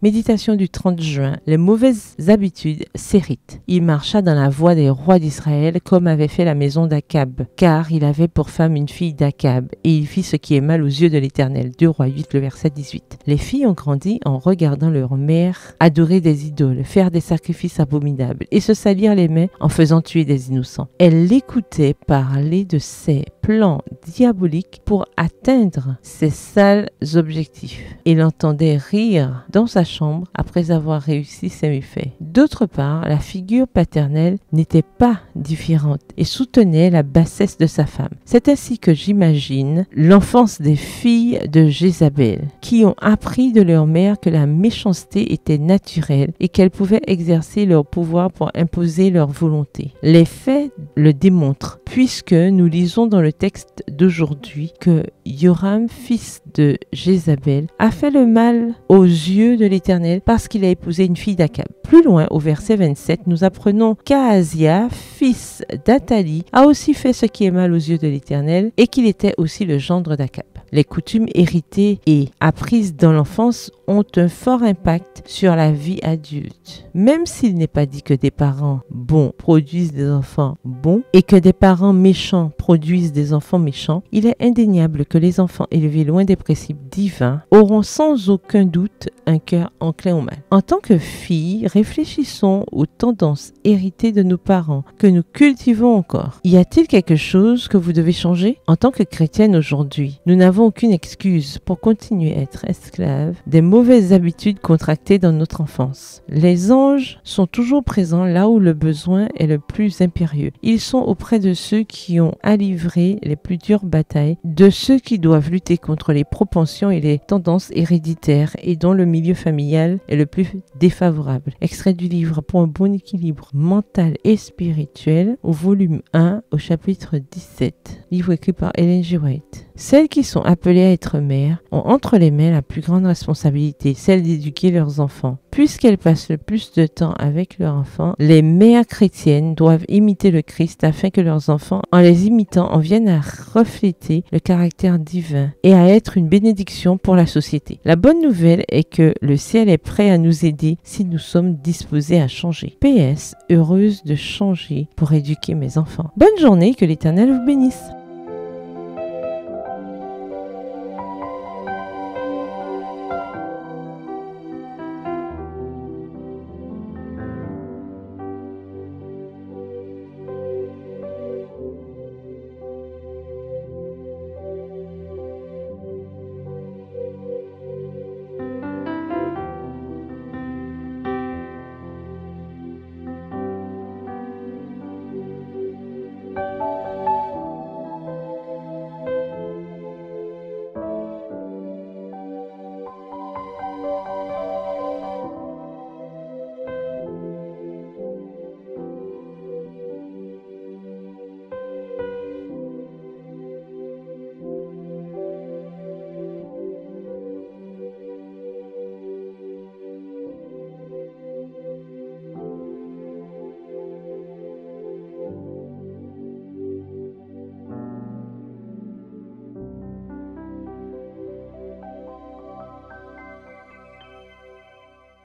Méditation du 30 juin. Les mauvaises habitudes s'héritent. Il marcha dans la voie des rois d'Israël comme avait fait la maison d'Akab, car il avait pour femme une fille d'Akab, et il fit ce qui est mal aux yeux de l'Éternel. 2 Rois 8, le verset 18. Les filles ont grandi en regardant leur mère adorer des idoles, faire des sacrifices abominables et se salir les mains en faisant tuer des innocents. Elles l'écoutaient parler de ses plans diaboliques pour atteindre ses sales objectifs et l'entendaient rire dans sa chambre après avoir réussi ses méfaits. D'autre part, la figure paternelle n'était pas différente et soutenait la bassesse de sa femme. C'est ainsi que j'imagine l'enfance des filles de Jézabel, qui ont appris de leur mère que la méchanceté était naturelle et qu'elles pouvaient exercer leur pouvoir pour imposer leur volonté. Les faits le démontrent, puisque nous lisons dans le texte d'aujourd'hui que Joram, fils de Jézabel, a fait le mal aux yeux de l'Éternel parce qu'il a épousé une fille d'Akab. Plus loin, au verset 27, nous apprenons qu'Ahazia, fils d'Athali, a aussi fait ce qui est mal aux yeux de l'Éternel et qu'il était aussi le gendre d'Akab. Les coutumes héritées et apprises dans l'enfance ont un fort impact sur la vie adulte. Même s'il n'est pas dit que des parents bons produisent des enfants bons et que des parents méchants produisent des enfants méchants, il est indéniable que les enfants élevés loin des principes divins auront sans aucun doute un cœur enclin au mal. En tant que filles, réfléchissons aux tendances héritées de nos parents que nous cultivons encore. Y a-t-il quelque chose que vous devez changer? En tant que chrétienne aujourd'hui, nous n'avons aucune excuse pour continuer à être esclaves des mauvaises habitudes contractées dans notre enfance. Les anges sont toujours présents là où le besoin est le plus impérieux. Ils sont auprès de ceux qui ont à livrer les plus dures batailles, de ceux qui doivent lutter contre les propensions et les tendances héréditaires et dont le milieu familial est le plus défavorable. Extrait du livre Pour un bon équilibre mental et spirituel au volume 1 au chapitre 17. Livre écrit par Ellen G. White. Celles qui sont appelées à être mères ont entre les mains la plus grande responsabilité, celle d'éduquer leurs enfants. Puisqu'elles passent le plus de temps avec leurs enfants, les mères chrétiennes doivent imiter le Christ afin que leurs enfants, en les imitant, en viennent à refléter le caractère divin et à être une bénédiction pour la société. La bonne nouvelle est que le ciel est prêt à nous aider si nous sommes disposés à changer. PS, heureuse de changer pour éduquer mes enfants. Bonne journée, que l'Éternel vous bénisse.